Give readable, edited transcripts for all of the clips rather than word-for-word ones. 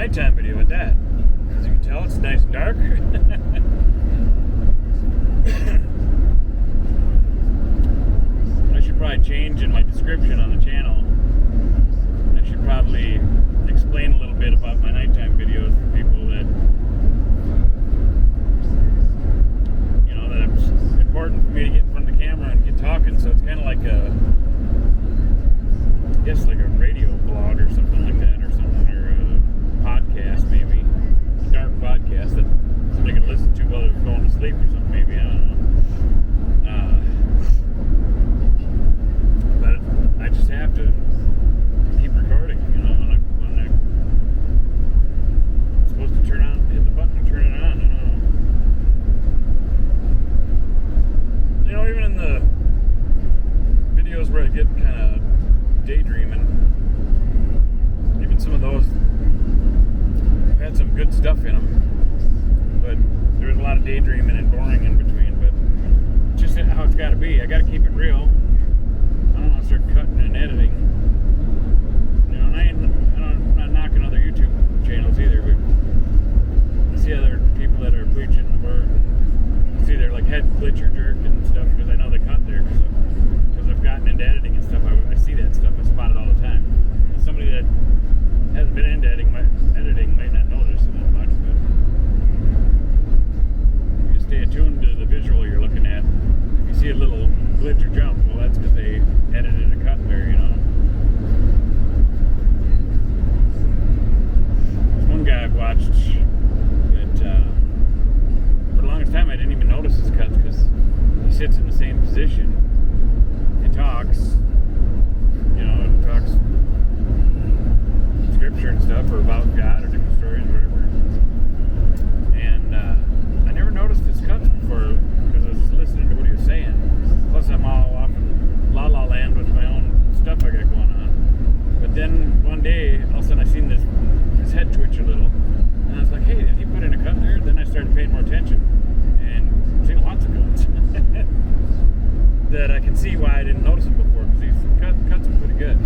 nighttime video at that. As you can tell, it's nice and dark. I should probably change in my description on the channel. I should probably explain a little bit about my nighttime videos for people that, you know, that it's important for me to get in front of the camera and get talking. So it's kind of like a, I guess like a radio blog or something like that, or something, or a podcast maybe, a dark podcast that somebody can listen to while they're going to sleep or something maybe, I don't know. But I just have to keep recording, you know, when I'm supposed to turn on, hit the button and turn it on, I don't know. You know, even in the videos where I get kind of daydreaming, even some of those have had some good stuff in them, but there was a lot of daydreaming and boring in between. But it's just how it's got to be. I got to keep it real. I don't want to start cutting and editing, you know. And I'm not knocking other YouTube channels either, but I see other people that are preaching the word, and see their like head glitch or jerk and stuff, because I know they cut there because I've gotten into editing and stuff. I see that stuff. I spot it all the time. And somebody that hasn't been into editing might not notice it that much, but if you stay attuned to the visual you're looking at, if you see a little glitch or jump, well, that's because they edited a cut there, you know. There's one guy I've watched that for the longest time I didn't even notice his cuts, because he sits in the same position and talks, you know, and talks scripture and stuff, or about God, or different stories, or whatever. And I never noticed his cuts before, because I was just listening to what he was saying. Plus, I'm all off in la la land with my own stuff I got going on. But then one day, all of a sudden, I seen his head twitch a little, and I was like, "Hey, did he put in a cut there?" Then I started paying more attention, and seeing lots of cuts that I can see why I didn't notice him before, because these cuts are pretty good.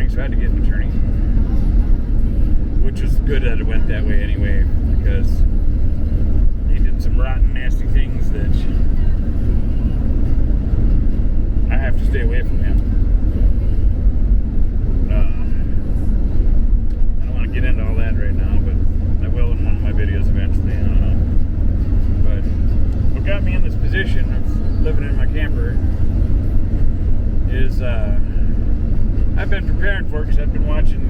So I had to get an attorney, which was good that it went that way anyway, because he did some rotten, nasty things that I have to stay away from him. I don't want to get into all that right now, but I will in one of my videos eventually. I don't know. But what got me in this position position of living in my camper is I've been preparing for it because I've been watching,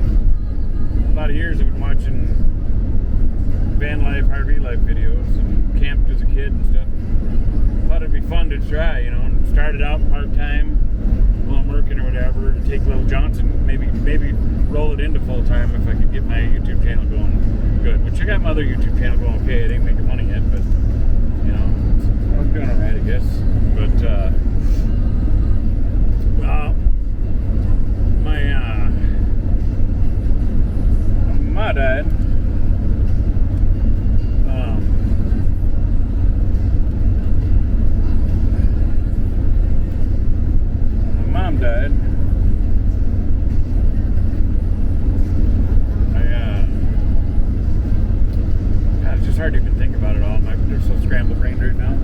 a lot of years I've been watching van life, RV life videos and camped as a kid and stuff. Thought it'd be fun to try, you know, and started out part-time while I'm working or whatever, to take Little Johnson, maybe roll it into full-time if I could get my YouTube channel going good, which I got my other YouTube channel going okay. It ain't making money yet, but, you know, I'm doing alright, I guess. But, well, my dad, mom died. It's just hard to even think about it all. They're so scrambled brained right now.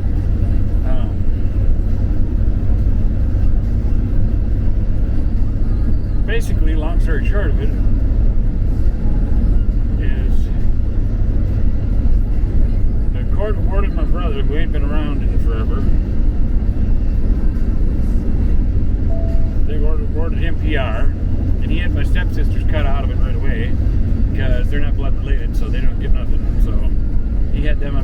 Basically, long story short of it is the court awarded my brother, who ain't been around in forever, they awarded him PR, and he had my stepsisters cut out of it right away because they're not blood related, so they don't get nothing. So he had them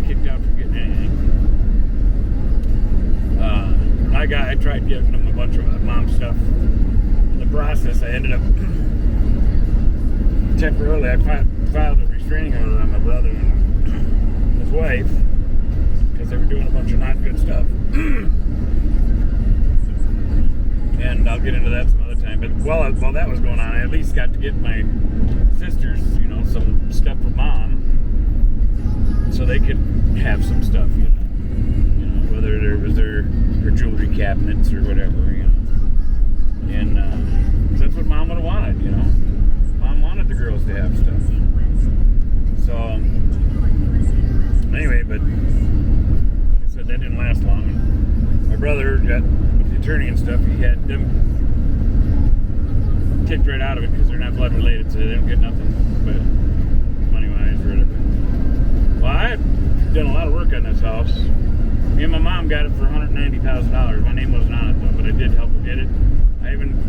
kicked out for getting anything. I tried giving them a bunch of mom stuff. In the process, I ended up temporarily, I filed a restraining order on my brother and his wife because they were doing a bunch of not good stuff. And I'll get into that some other time. But while that was going on, I at least got to get my sisters, you know, some stuff from mom, so they could have some stuff, you know, whether there was their jewelry cabinets or whatever, you know. And that's what mom would have wanted, you know. Mom wanted the girls to have stuff. So anyway, but like I said, that didn't last long. My brother got, with the attorney and stuff, he had them kicked right out of it because they're not blood related, so they don't get nothing, but money wise or whatever. Well, I had done a lot of work on this house. Me and my mom got it for $190,000. My name wasn't on it though, but I did help her get it.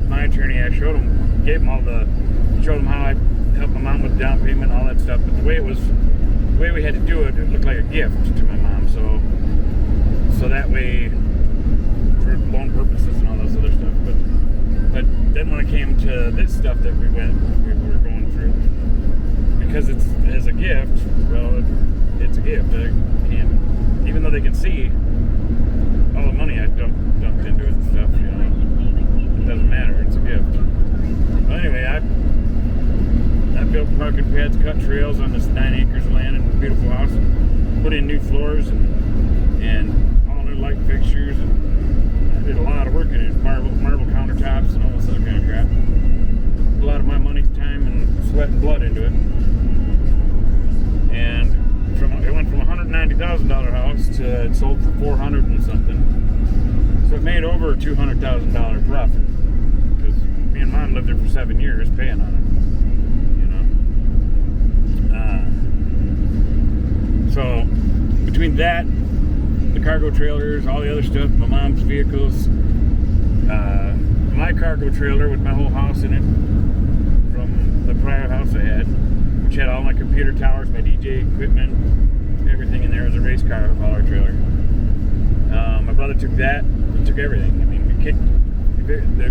My attorney, I showed him, showed him how I helped my mom with the down payment, all that stuff. But the way we had to do it, it looked like a gift to my mom. So that way, for loan purposes and all this other stuff. But then when it came to this stuff that we were going through, because it's as a gift, well, it's a gift. I can't, even though they can see all the money I dumped into it and stuff, you know, it doesn't matter. It's a gift. Well, anyway, I built parking pads, cut trails on this 9 acres of land in a beautiful house, and put in new floors and all new light fixtures, and I did a lot of work in it, marble countertops and all this other kind of crap. A lot of my money, time, and sweat and blood into it. And it went from a $190,000 house to it sold for $400 and something. So it made over a $200,000 profit because me and mom lived there for 7 years paying on it, you know. So between that, the cargo trailers, all the other stuff, my mom's vehicles, my cargo trailer with my whole house in it from the prior house I had, which had all my computer towers, my DJ equipment, everything in there. It was a race car hauler trailer. My brother took that. He took everything. I mean,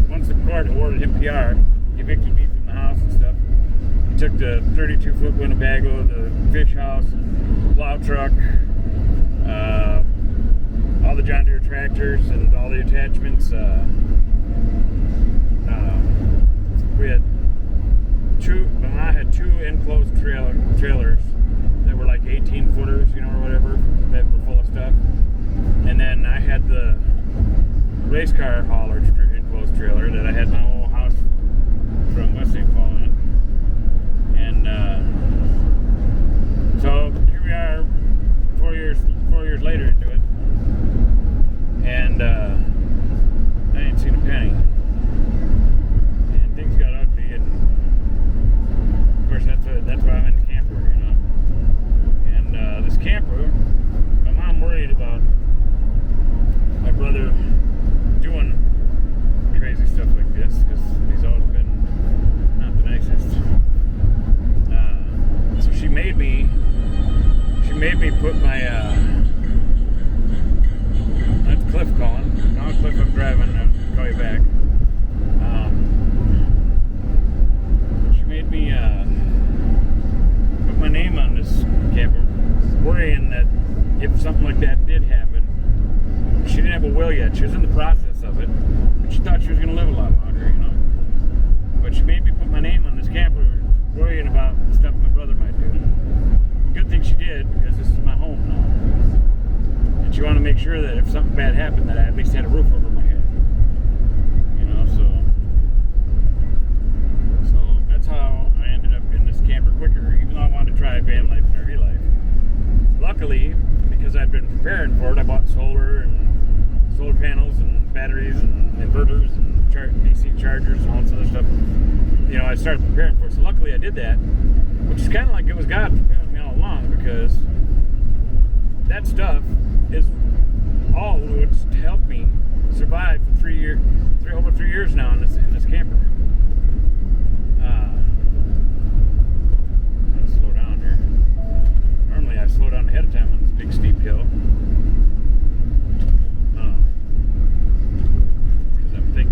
once the court awarded him PR, he evicted me from the house and stuff. He took the 32-foot Winnebago, the fish house, plow truck, all the John Deere tractors and all the attachments. We had I had two enclosed trailers that were like 18-footers, you know, or whatever, that were full of stuff. And then I had the race car hauler enclosed trailer that I had my whole house from West St. Paul in. And so here we are, 4 years later into it, and I ain't seen a penny. And things got ugly, and of course that's why I'm in the camper, you know. And this camper made me put my, that's Cliff calling. No, Cliff, I'm driving. I'll call you back. She made me, put my name on this camper, worrying that if something like that did happen, she didn't have a will yet. She was in the process of it, but she thought she was going to live a lot longer, you know. But she made me put my name on this camper, worrying about the stuff my brother might do. Good thing she did, because this is my home now. And she wanted to make sure that if something bad happened, that I at least had a roof over my head. You know, so that's how I ended up in this camper quicker, even though I wanted to try van life and RV life. Luckily, because I'd been preparing for it, I bought solar panels and batteries and inverters and DC chargers and all this other stuff. You know, I started preparing for it. So luckily I did that, which is kind of like it was God preparing me all along, because that stuff is all what's helped me survive for over 3 years now in this camper. I'm gonna slow down here. Normally I slow down ahead of time on this big steep hill.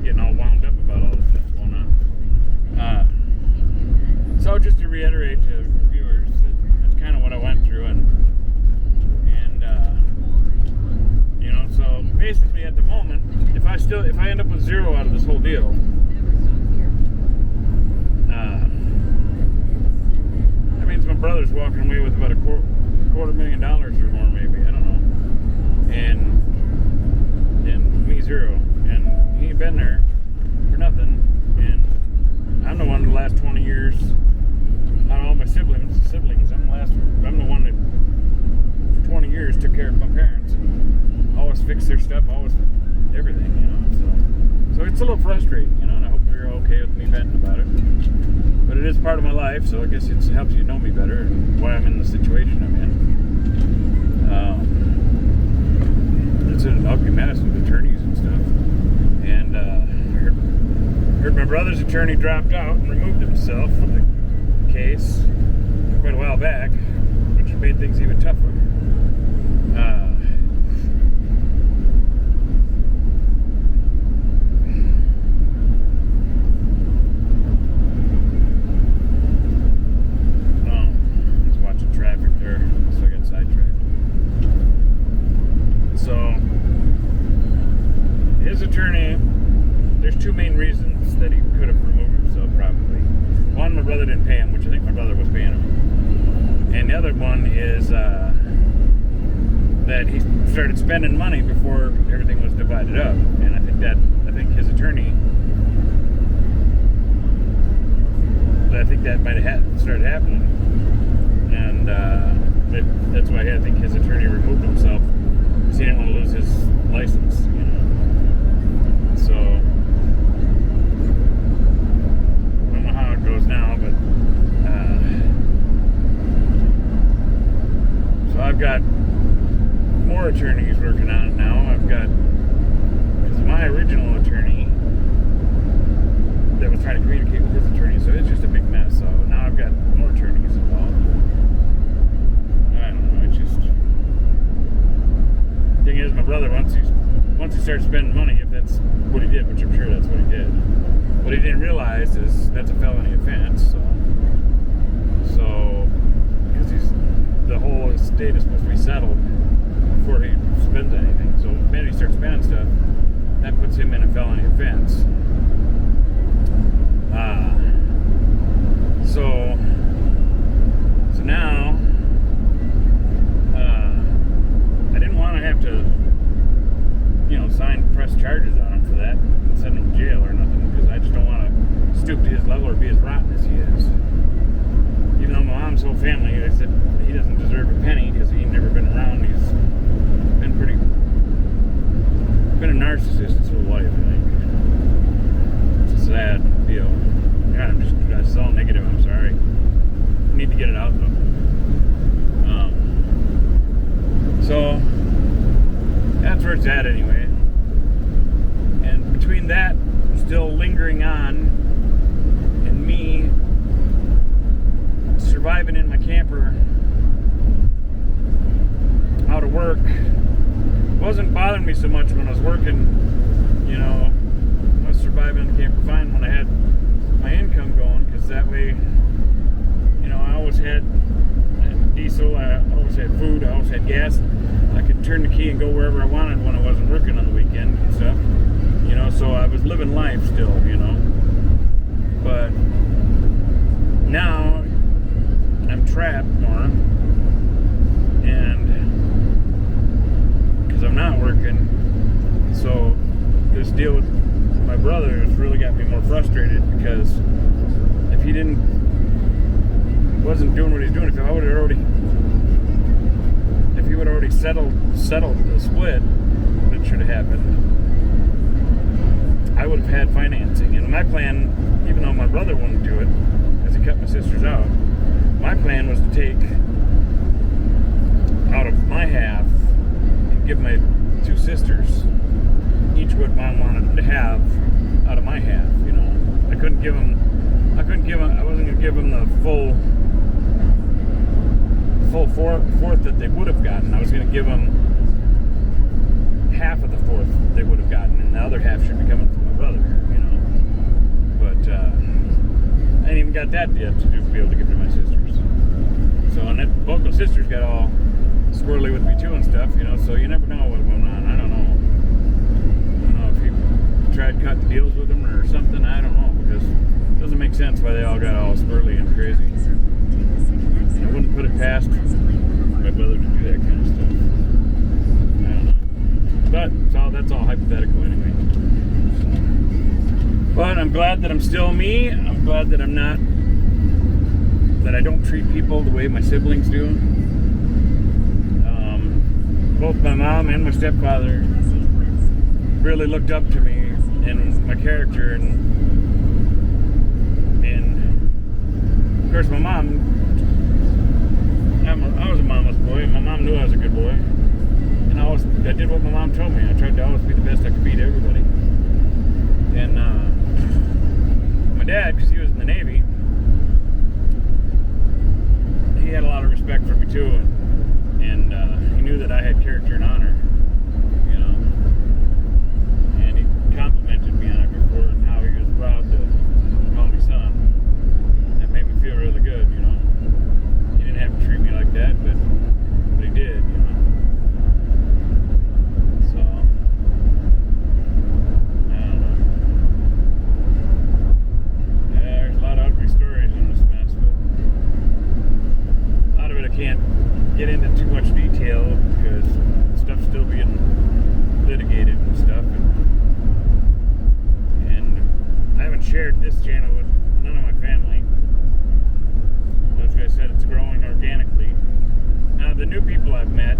Getting all wound up about all this stuff going on. So just to reiterate to viewers, that's kind of what I went through, and you know, so basically at the moment, if I end up with zero out of this whole deal, that means my brother's walking away with about $250,000 or more, maybe, I don't know, and me zero. He ain't been there for nothing, and I'm the one the last 20 years out of all my siblings, I'm the one that for 20 years took care of my parents and always fixed their stuff, always everything, you know, so it's a little frustrating, you know, and I hope you're okay with me venting about it, but it is part of my life, so I guess it helps you know me better and why I'm in the situation I'm in. It's an ugly mess with attorneys and stuff. And heard my brother's attorney dropped out and removed himself from the case quite a while back, which made things even tougher. Just watching traffic there, so I got sidetracked. So his attorney, there's two main reasons that he could have removed himself, probably. One, my brother didn't pay him, which I think my brother was paying him. And the other one is that he started spending money before everything was divided up. And I think his attorney, that might have started happening. And that's why I think his attorney removed himself, because he didn't want to lose his license, you know. So, I don't know how it goes now, but, so I've got more attorneys working on it now. Because my original attorney that was trying to communicate with his attorney, so it's just a big mess. So now I've got more attorneys involved. I don't know, it's just, the thing is, my brother, once he started spending money, if that's what he did, which I'm sure that's what he did, what he didn't realize is that's a felony offense. So because the whole estate is supposed to be settled before he spends anything. So when he starts spending stuff, that puts him in a felony offense. So now I didn't want to have to, you know, press charges on him for that and send him to jail or nothing, because I just don't want to stoop to his level or be as rotten as he is. Even though my mom's whole family, I said he doesn't deserve a penny because he's never been around. He's been a narcissist his whole life, I think. It's a sad deal. Yeah, that's all negative. I'm sorry. I need to get it out though. So that's where it's at anyway. And between that still lingering on and me surviving in my camper wasn't bothering me so much when I was working. You know, I was surviving in the camper fine when I had my income going, because that way, you know, I always had diesel, I always had food, I always had gas. I could turn the key and go wherever I wanted when I wasn't working on the weekend and stuff. You know, so I was living life still, you know. But now I'm trapped more, and because I'm not working, so this deal with my brother has really got me more frustrated, because if he wasn't doing what he's doing, if he would have already settled the split that should have happened, I would have had financing. And my plan, even though my brother wouldn't do it, because he cut my sisters out, my plan was to take out of my half and give my two sisters each what mom wanted them to have out of my half. You know, I wasn't going to give them the full fourth that they would have gotten. I was going to give them half of the fourth they would have gotten, and the other half should be coming from my brother, you know. But I ain't even got that yet to be able to give to my sisters. So, and both my sisters got all squirrely with me too and stuff, you know, so you never know what's going on. I don't know if he tried cutting deals with them or something. I don't know, because it doesn't make sense why they all got all squirrely and crazy. I wouldn't put it past my brother to do that kind of stuff. I don't know. But that's all hypothetical anyway. But I'm glad that I'm still me. I'm glad that that I don't treat people the way my siblings do. Both my mom and my stepfather really looked up to me and my character, and of course my mom, I was a mama's boy. My mom knew I was a good boy, and I did what my mom told me. I tried to always be the best I could be to everybody. And my dad, because he was in the Navy, he had a lot of respect for me too, and he knew that I had character and honor, you know. And he complimented me on it before, and how he was proud to call me son. That made me feel really good, you know. He didn't have to treat me like that, but he did, you know. So, I don't know. Yeah, there's a lot of ugly stories in this mess, but a lot of it I can't get into too much detail, because stuff's still being litigated and stuff, and I haven't shared this channel with none of my family. As I said, it's growing organically. Now, the new people I've met,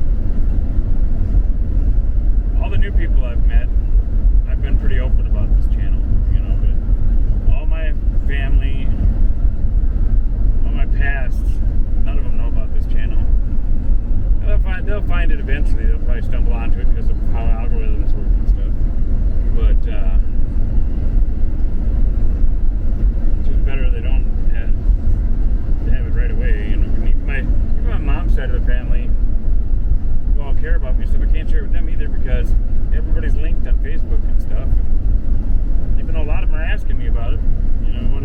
I've been pretty open about this channel, you know, but all my family, all my past, none of them know about this channel. They'll find it eventually. They'll probably stumble onto it because of how algorithms work and stuff. But it's just better they don't have it right away. You know, even my mom's side of the family, who all care about me, so I can't share it with them either, because everybody's linked on Facebook and stuff. And even though a lot of them are asking me about it, you know,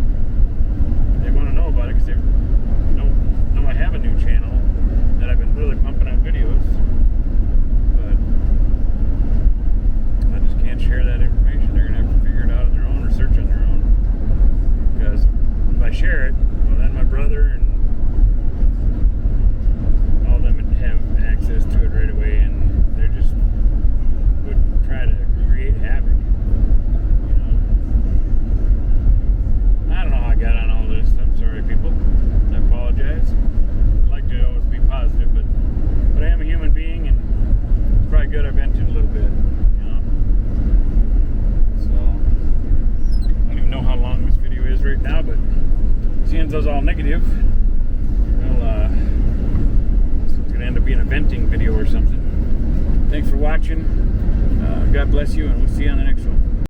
they want to know about it, because they know I have a new channel that I've been really pumping out videos, but I just can't share that information. They're gonna have to figure it out on their own or search on their own, because if I share it, well, then my brother and all of them would have access to it right away, and they just would try to create havoc, you know. I don't know how I got on all this. I'm sorry, people. I apologize. To always be positive, but I am a human being, and it's probably good I vented a little bit, you know. So I don't even know how long this video is right now, but seeing those all negative, well, it's gonna end up being a venting video or something. Thanks for watching. God bless you, and we'll see you on the next one.